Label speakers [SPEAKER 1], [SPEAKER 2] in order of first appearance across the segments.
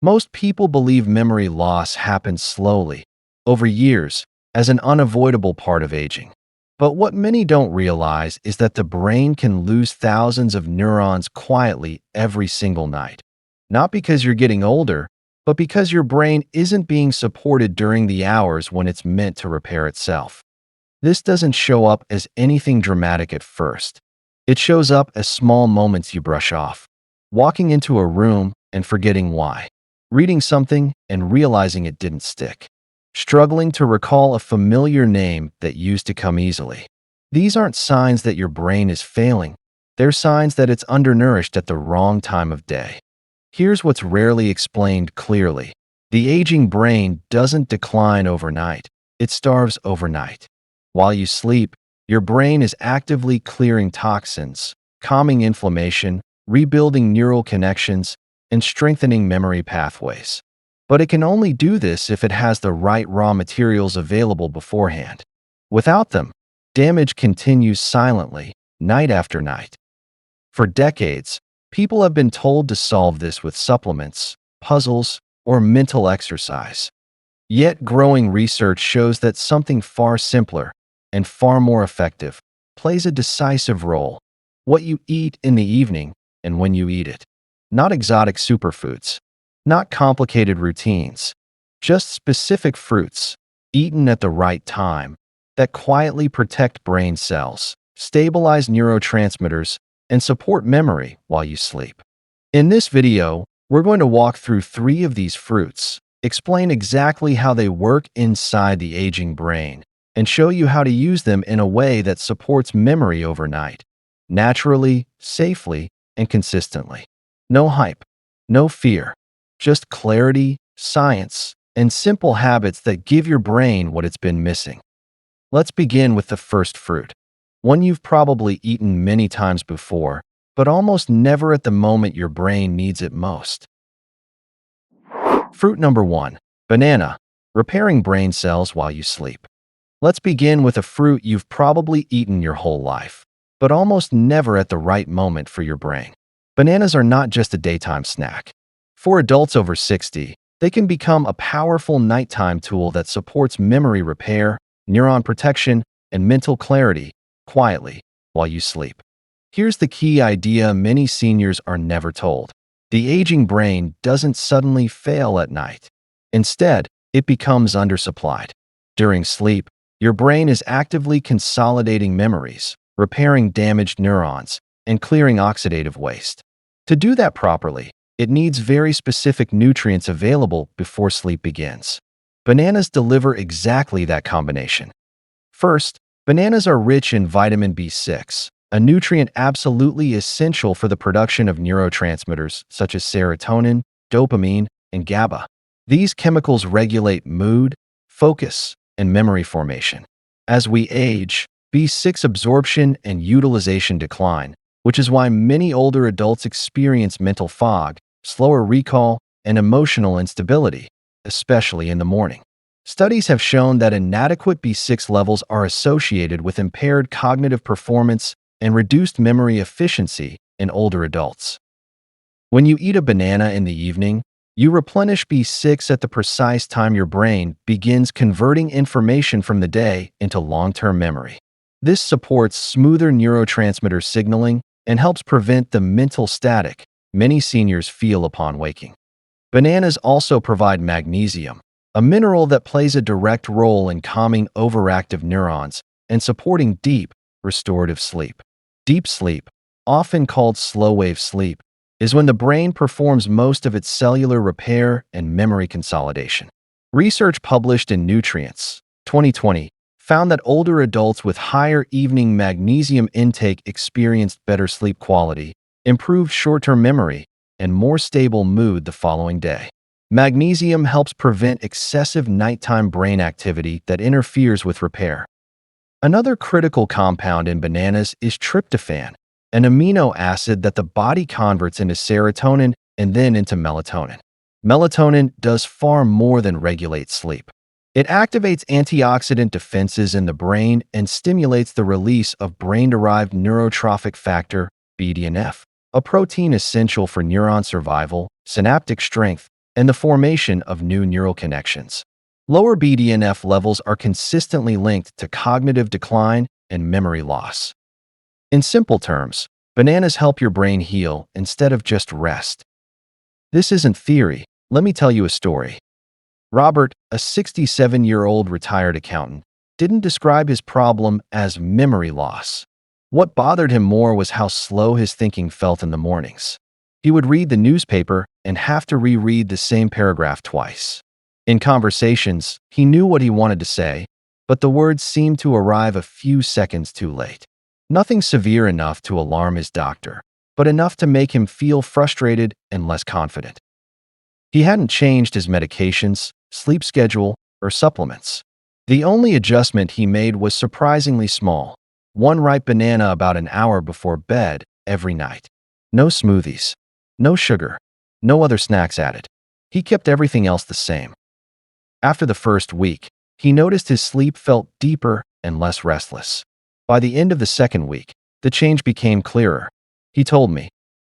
[SPEAKER 1] Most people believe memory loss happens slowly, over years, as an unavoidable part of aging. But what many don't realize is that the brain can lose thousands of neurons quietly every single night. Not because you're getting older, but because your brain isn't being supported during the hours when it's meant to repair itself. This doesn't show up as anything dramatic at first. It shows up as small moments you brush off. Walking into a room and forgetting why. Reading something and realizing it didn't stick. Struggling to recall a familiar name that used to come easily. These aren't signs that your brain is failing. They're signs that it's undernourished at the wrong time of day. Here's what's rarely explained clearly. The aging brain doesn't decline overnight. It starves overnight. While you sleep, your brain is actively clearing toxins, calming inflammation, rebuilding neural connections, and strengthening memory pathways. But it can only do this if it has the right raw materials available beforehand. Without them, damage continues silently, night after night. For decades, people have been told to solve this with supplements, puzzles, or mental exercise. Yet growing research shows that something far simpler and far more effective plays a decisive role: what you eat in the evening and when you eat it. Not exotic superfoods, not complicated routines, just specific fruits, eaten at the right time, that quietly protect brain cells, stabilize neurotransmitters, and support memory while you sleep. In this video, we're going to walk through 3 of these fruits, explain exactly how they work inside the aging brain, and show you how to use them in a way that supports memory overnight, naturally, safely, and consistently. No hype, no fear, just clarity, science, and simple habits that give your brain what it's been missing. Let's begin with the first fruit, one you've probably eaten many times before, but almost never at the moment your brain needs it most. Fruit number 1, banana, repairing brain cells while you sleep. Let's begin with a fruit you've probably eaten your whole life, but almost never at the right moment for your brain. Bananas are not just a daytime snack. For adults over 60, they can become a powerful nighttime tool that supports memory repair, neuron protection, and mental clarity quietly while you sleep. Here's the key idea many seniors are never told. The aging brain doesn't suddenly fail at night. Instead, it becomes undersupplied. During sleep, your brain is actively consolidating memories, repairing damaged neurons, and clearing oxidative waste. To do that properly, it needs very specific nutrients available before sleep begins. Bananas deliver exactly that combination. First, bananas are rich in vitamin B6, a nutrient absolutely essential for the production of neurotransmitters such as serotonin, dopamine, and GABA. These chemicals regulate mood, focus, and memory formation. As we age, B6 absorption and utilization decline, which is why many older adults experience mental fog, slower recall, and emotional instability, especially in the morning. Studies have shown that inadequate B6 levels are associated with impaired cognitive performance and reduced memory efficiency in older adults. When you eat a banana in the evening, you replenish B6 at the precise time your brain begins converting information from the day into long-term memory. This supports smoother neurotransmitter signaling and helps prevent the mental static many seniors feel upon waking. Bananas also provide magnesium, a mineral that plays a direct role in calming overactive neurons and supporting deep, restorative sleep. Deep sleep, often called slow-wave sleep, is when the brain performs most of its cellular repair and memory consolidation. Research published in Nutrients, 2020, found that older adults with higher evening magnesium intake experienced better sleep quality, improved short-term memory, and more stable mood the following day. Magnesium helps prevent excessive nighttime brain activity that interferes with repair. Another critical compound in bananas is tryptophan, an amino acid that the body converts into serotonin and then into melatonin. Melatonin does far more than regulate sleep. It activates antioxidant defenses in the brain and stimulates the release of brain-derived neurotrophic factor, BDNF, a protein essential for neuron survival, synaptic strength, and the formation of new neural connections. Lower BDNF levels are consistently linked to cognitive decline and memory loss. In simple terms, bananas help your brain heal instead of just rest. This isn't theory. Let me tell you a story. Robert, a 67-year-old retired accountant, didn't describe his problem as memory loss. What bothered him more was how slow his thinking felt in the mornings. He would read the newspaper and have to reread the same paragraph twice. In conversations, he knew what he wanted to say, but the words seemed to arrive a few seconds too late. Nothing severe enough to alarm his doctor, but enough to make him feel frustrated and less confident. He hadn't changed his medications, sleep schedule, or supplements. The only adjustment he made was surprisingly small: one ripe banana about an hour before bed every night. No smoothies, no sugar, no other snacks added. He kept everything else the same. After the first week, he noticed his sleep felt deeper and less restless. By the end of the second week, the change became clearer. He told me,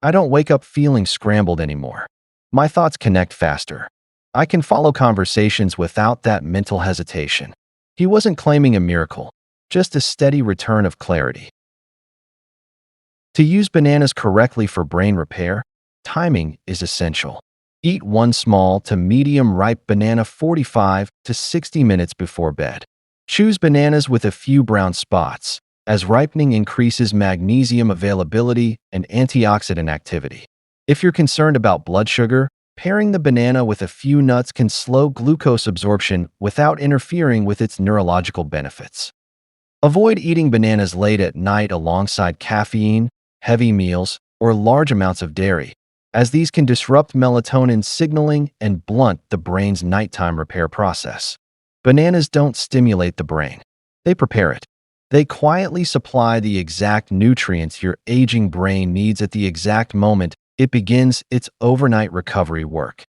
[SPEAKER 1] "I don't wake up feeling scrambled anymore. My thoughts connect faster. I can follow conversations without that mental hesitation." He wasn't claiming a miracle, just a steady return of clarity. To use bananas correctly for brain repair, timing is essential. Eat one small to medium ripe banana 45 to 60 minutes before bed. Choose bananas with a few brown spots, as ripening increases magnesium availability and antioxidant activity. If you're concerned about blood sugar, pairing the banana with a few nuts can slow glucose absorption without interfering with its neurological benefits. Avoid eating bananas late at night alongside caffeine, heavy meals, or large amounts of dairy, as these can disrupt melatonin signaling and blunt the brain's nighttime repair process. Bananas don't stimulate the brain. They prepare it. They quietly supply the exact nutrients your aging brain needs at the exact moment it begins its overnight recovery work.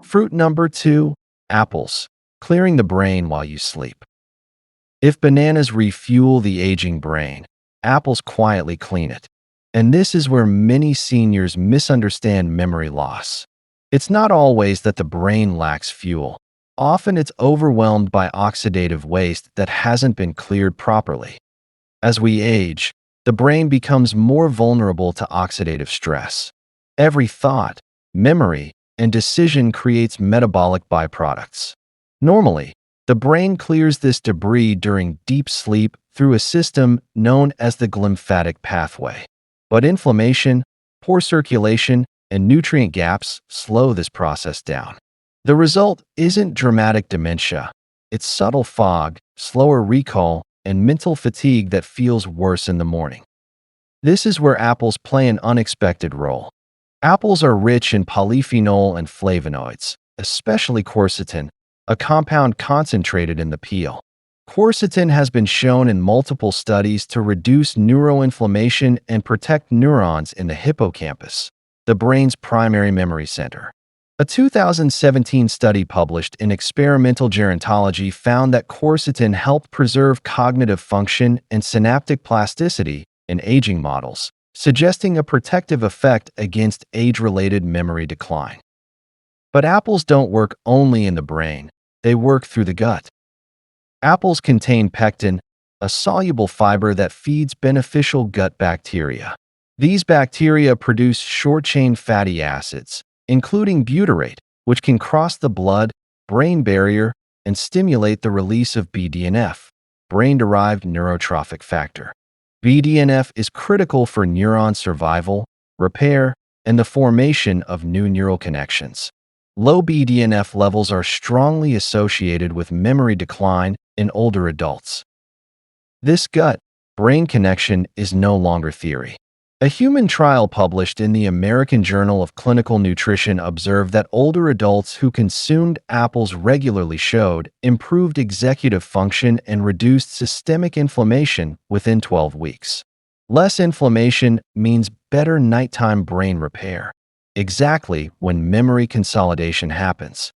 [SPEAKER 1] Fruit number 2, apples, clearing the brain while you sleep. If bananas refuel the aging brain, apples quietly clean it. And this is where many seniors misunderstand memory loss. It's not always that the brain lacks fuel. Often it's overwhelmed by oxidative waste that hasn't been cleared properly. As we age, the brain becomes more vulnerable to oxidative stress. Every thought, memory, and decision creates metabolic byproducts. Normally, the brain clears this debris during deep sleep through a system known as the glymphatic pathway. But inflammation, poor circulation, and nutrient gaps slow this process down. The result isn't dramatic dementia. It's subtle fog, slower recall, and mental fatigue that feels worse in the morning. This is where apples play an unexpected role. Apples are rich in polyphenol and flavonoids, especially quercetin, a compound concentrated in the peel. Quercetin has been shown in multiple studies to reduce neuroinflammation and protect neurons in the hippocampus, the brain's primary memory center. A 2017 study published in Experimental Gerontology found that quercetin helped preserve cognitive function and synaptic plasticity in aging models, suggesting a protective effect against age-related memory decline. But apples don't work only in the brain, they work through the gut. Apples contain pectin, a soluble fiber that feeds beneficial gut bacteria. These bacteria produce short-chain fatty acids, including butyrate, which can cross the blood-brain barrier and stimulate the release of BDNF, brain-derived neurotrophic factor. BDNF is critical for neuron survival, repair, and the formation of new neural connections. Low BDNF levels are strongly associated with memory decline in older adults. This gut-brain connection is no longer theory. A human trial published in the American Journal of Clinical Nutrition observed that older adults who consumed apples regularly showed improved executive function and reduced systemic inflammation within 12 weeks. Less inflammation means better nighttime brain repair, exactly when memory consolidation happens.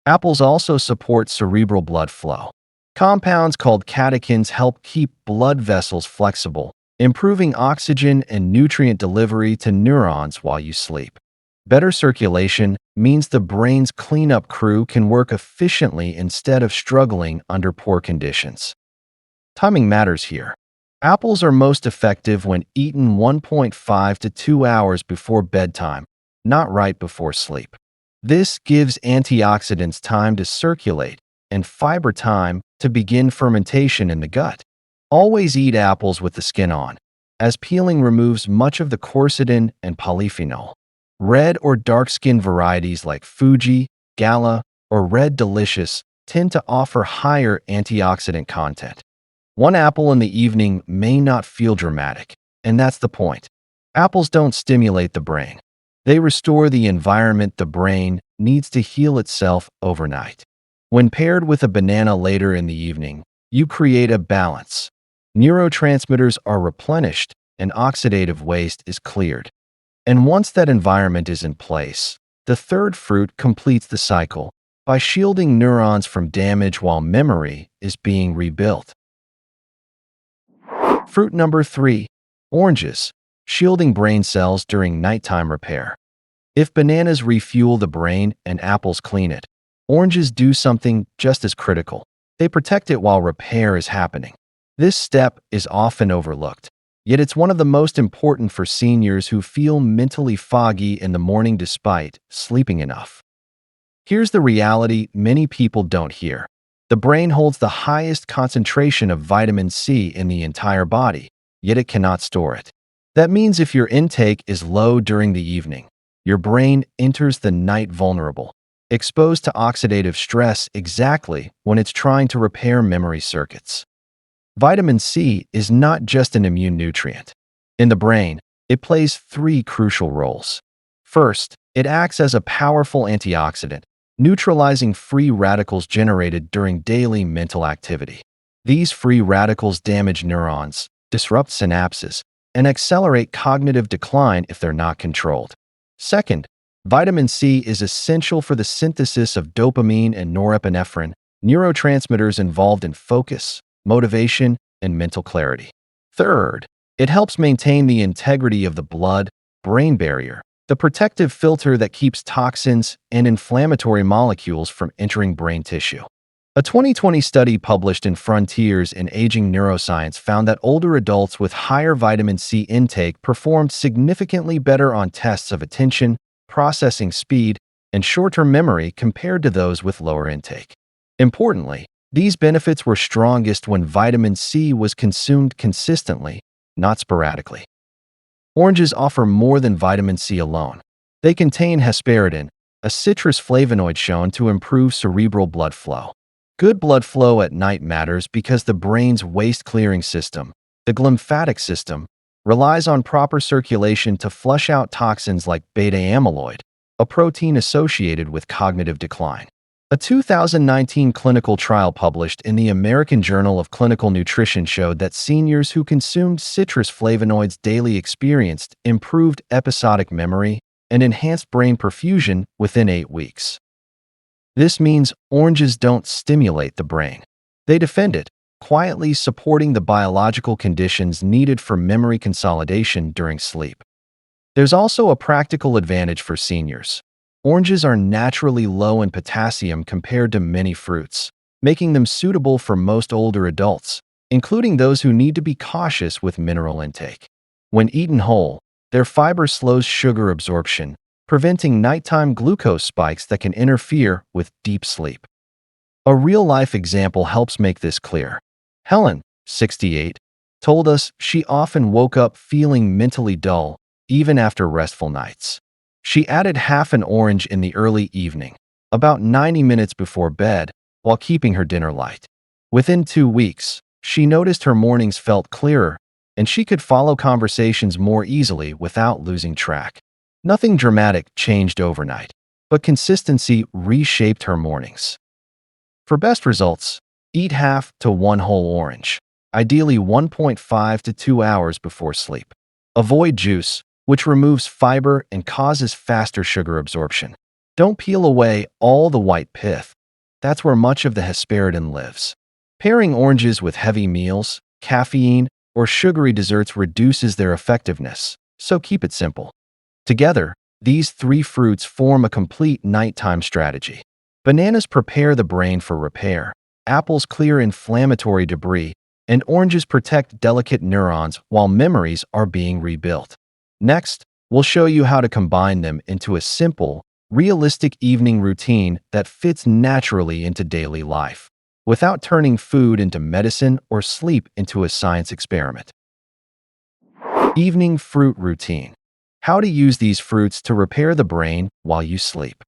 [SPEAKER 1] Apples also support cerebral blood flow. Compounds called catechins help keep blood vessels flexible, improving oxygen and nutrient delivery to neurons while you sleep. Better circulation means the brain's cleanup crew can work efficiently instead of struggling under poor conditions. Timing matters here. Apples are most effective when eaten 1.5 to 2 hours before bedtime, not right before sleep. This gives antioxidants time to circulate and fiber time to begin fermentation in the gut. Always eat apples with the skin on, as peeling removes much of the quercetin and polyphenol. Red or dark skin varieties like Fuji, Gala, or Red Delicious tend to offer higher antioxidant content. One apple in the evening may not feel dramatic, and that's the point. Apples don't stimulate the brain. They restore the environment the brain needs to heal itself overnight. When paired with a banana later in the evening, you create a balance. Neurotransmitters are replenished and oxidative waste is cleared. And once that environment is in place, the third fruit completes the cycle by shielding neurons from damage while memory is being rebuilt. Fruit number 3, oranges, shielding brain cells during nighttime repair. If bananas refuel the brain and apples clean it, oranges do something just as critical. They protect it while repair is happening. This step is often overlooked, yet it's one of the most important for seniors who feel mentally foggy in the morning despite sleeping enough. Here's the reality many people don't hear. The brain holds the highest concentration of vitamin C in the entire body, yet it cannot store it. That means if your intake is low during the evening, your brain enters the night vulnerable, exposed to oxidative stress exactly when it's trying to repair memory circuits. Vitamin C is not just an immune nutrient. In the brain, it plays 3 crucial roles. First, it acts as a powerful antioxidant, neutralizing free radicals generated during daily mental activity. These free radicals damage neurons, disrupt synapses, and accelerate cognitive decline if they're not controlled. Second, vitamin C is essential for the synthesis of dopamine and norepinephrine, neurotransmitters involved in focus, motivation, and mental clarity. Third, it helps maintain the integrity of the blood-brain barrier, the protective filter that keeps toxins and inflammatory molecules from entering brain tissue. A 2020 study published in Frontiers in Aging Neuroscience found that older adults with higher vitamin C intake performed significantly better on tests of attention, processing speed, and short-term memory compared to those with lower intake. Importantly, these benefits were strongest when vitamin C was consumed consistently, not sporadically. Oranges offer more than vitamin C alone. They contain hesperidin, a citrus flavonoid shown to improve cerebral blood flow. Good blood flow at night matters because the brain's waste-clearing system, the glymphatic system, relies on proper circulation to flush out toxins like beta-amyloid, a protein associated with cognitive decline. A 2019 clinical trial published in the American Journal of Clinical Nutrition showed that seniors who consumed citrus flavonoids daily experienced improved episodic memory and enhanced brain perfusion within 8 weeks. This means oranges don't stimulate the brain. They defend it, quietly supporting the biological conditions needed for memory consolidation during sleep. There's also a practical advantage for seniors. Oranges are naturally low in potassium compared to many fruits, making them suitable for most older adults, including those who need to be cautious with mineral intake. When eaten whole, their fiber slows sugar absorption, preventing nighttime glucose spikes that can interfere with deep sleep. A real-life example helps make this clear. Helen, 68, told us she often woke up feeling mentally dull, even after restful nights. She added half an orange in the early evening, about 90 minutes before bed, while keeping her dinner light. Within 2 weeks, she noticed her mornings felt clearer, and she could follow conversations more easily without losing track. Nothing dramatic changed overnight, but consistency reshaped her mornings. For best results, eat half to 1 whole orange, ideally 1.5 to 2 hours before sleep. Avoid juice, which removes fiber and causes faster sugar absorption. Don't peel away all the white pith. That's where much of the hesperidin lives. Pairing oranges with heavy meals, caffeine, or sugary desserts reduces their effectiveness, so keep it simple. Together, These three fruits form a complete nighttime strategy. Bananas prepare the brain for repair, apples clear inflammatory debris, and oranges protect delicate neurons while memories are being rebuilt. Next, we'll show you how to combine them into a simple, realistic evening routine that fits naturally into daily life, without turning food into medicine or sleep into a science experiment. Evening fruit routine. How to use these fruits to repair the brain while you sleep.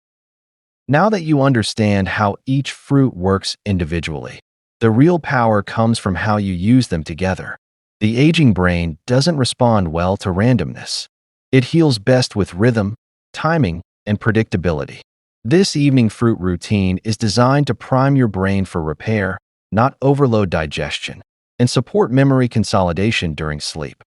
[SPEAKER 1] Now that you understand how each fruit works individually, the real power comes from how you use them together. The aging brain doesn't respond well to randomness. It heals best with rhythm, timing, and predictability. This evening fruit routine is designed to prime your brain for repair, not overload digestion, and support memory consolidation during sleep.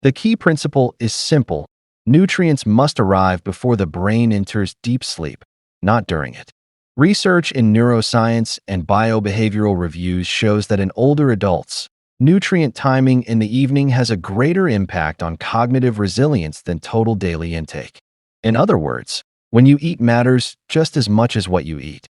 [SPEAKER 1] The key principle is simple. Nutrients must arrive before the brain enters deep sleep, not during it. Research in neuroscience and biobehavioral reviews shows that in older adults, nutrient timing in the evening has a greater impact on cognitive resilience than total daily intake. In other words, when you eat matters just as much as what you eat.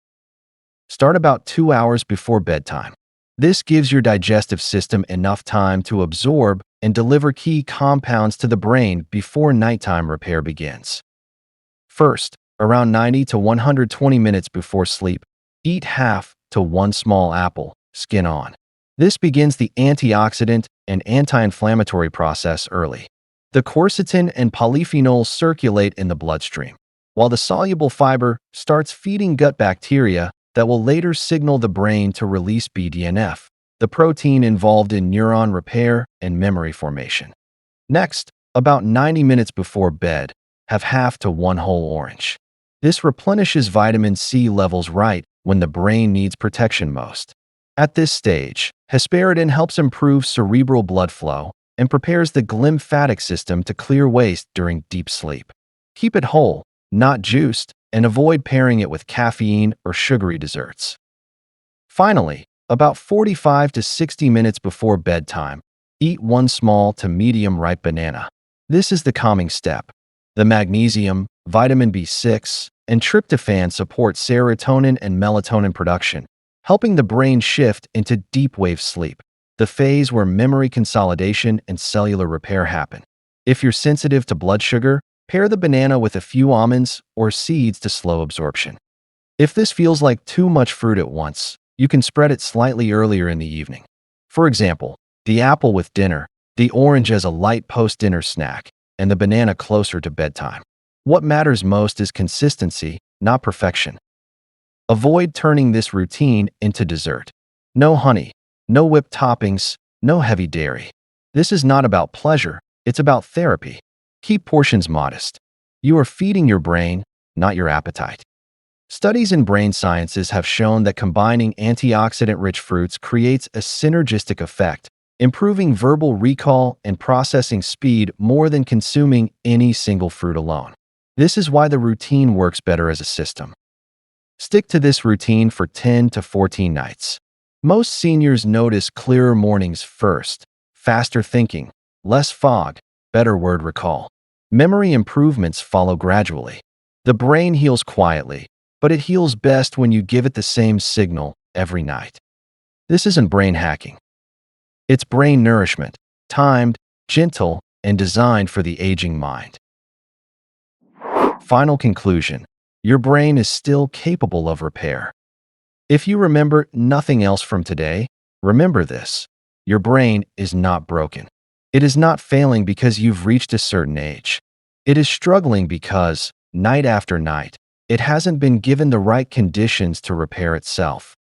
[SPEAKER 1] Start about 2 hours before bedtime. This gives your digestive system enough time to absorb and deliver key compounds to the brain before nighttime repair begins. First, around 90 to 120 minutes before sleep, eat half to one small apple, skin on. This begins the antioxidant and anti-inflammatory process early. The quercetin and polyphenols circulate in the bloodstream, while the soluble fiber starts feeding gut bacteria that will later signal the brain to release BDNF, the protein involved in neuron repair and memory formation. Next, about 90 minutes before bed, have half to one whole orange. This replenishes vitamin C levels right when the brain needs protection most. At this stage, hesperidin helps improve cerebral blood flow and prepares the glymphatic system to clear waste during deep sleep. Keep it whole, not juiced, and avoid pairing it with caffeine or sugary desserts. Finally, about 45 to 60 minutes before bedtime, eat one small to medium-ripe banana. This is the calming step. The magnesium, vitamin B6, and tryptophan support serotonin and melatonin production, helping the brain shift into deep-wave sleep, the phase where memory consolidation and cellular repair happen. If you're sensitive to blood sugar, pair the banana with a few almonds or seeds to slow absorption. If this feels like too much fruit at once, you can spread it slightly earlier in the evening. For example, the apple with dinner, the orange as a light post-dinner snack, and the banana closer to bedtime. What matters most is consistency, not perfection. Avoid turning this routine into dessert. No honey, no whipped toppings, no heavy dairy. This is not about pleasure, it's about therapy. Keep portions modest. You are feeding your brain, not your appetite. Studies in brain sciences have shown that combining antioxidant-rich fruits creates a synergistic effect, improving verbal recall and processing speed more than consuming any single fruit alone. This is why the routine works better as a system. Stick to this routine for 10 to 14 nights. Most seniors notice clearer mornings first, faster thinking, less fog, better word recall. Memory improvements follow gradually. The brain heals quietly, but it heals best when you give it the same signal every night. This isn't brain hacking. It's brain nourishment, timed, gentle, and designed for the aging mind. Final conclusion. Your brain is still capable of repair. If you remember nothing else from today, remember this. Your brain is not broken. It is not failing because you've reached a certain age. It is struggling because, night after night, it hasn't been given the right conditions to repair itself.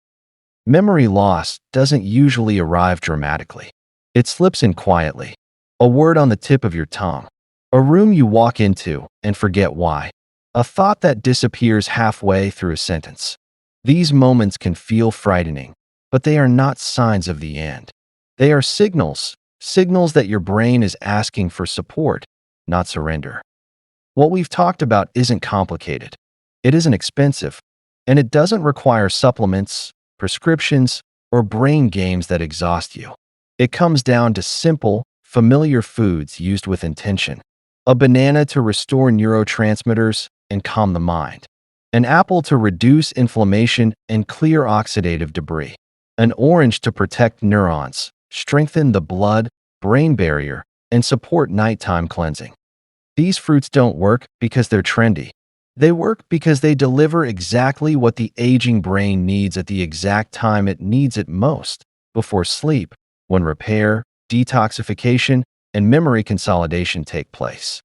[SPEAKER 1] Memory loss doesn't usually arrive dramatically. It slips in quietly. A word on the tip of your tongue. A room you walk into and forget why. A thought that disappears halfway through a sentence. These moments can feel frightening, but they are not signs of the end. They are signals that your brain is asking for support, not surrender. What we've talked about isn't complicated. It isn't expensive, and it doesn't require supplements, prescriptions, or brain games that exhaust you. It comes down to simple, familiar foods used with intention. A banana to restore neurotransmitters and calm the mind. An apple to reduce inflammation and clear oxidative debris. An orange to protect neurons, strengthen the blood-brain barrier, and support nighttime cleansing. These fruits don't work because they're trendy. They work because they deliver exactly what the aging brain needs at the exact time it needs it most, before sleep, when repair, detoxification, and memory consolidation take place.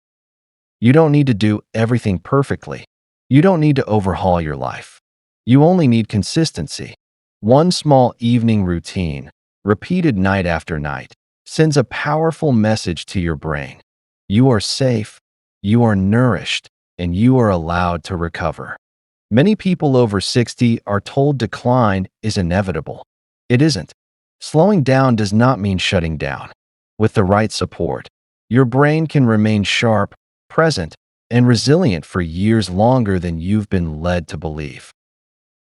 [SPEAKER 1] You don't need to do everything perfectly. You don't need to overhaul your life. You only need consistency. One small evening routine, repeated night after night, sends a powerful message to your brain. You are safe, you are nourished, and you are allowed to recover. Many people over 60 are told decline is inevitable. It isn't. Slowing down does not mean shutting down. With the right support, your brain can remain sharp, present, and resilient for years longer than you've been led to believe.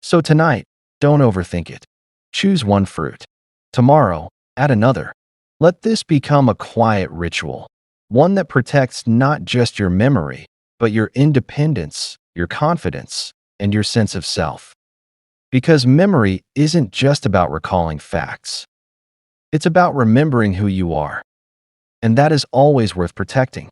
[SPEAKER 1] So tonight, don't overthink it. Choose one fruit. Tomorrow, add another. Let this become a quiet ritual, one that protects not just your memory, but your independence, your confidence, and your sense of self. Because memory isn't just about recalling facts. It's about remembering who you are. And that is always worth protecting.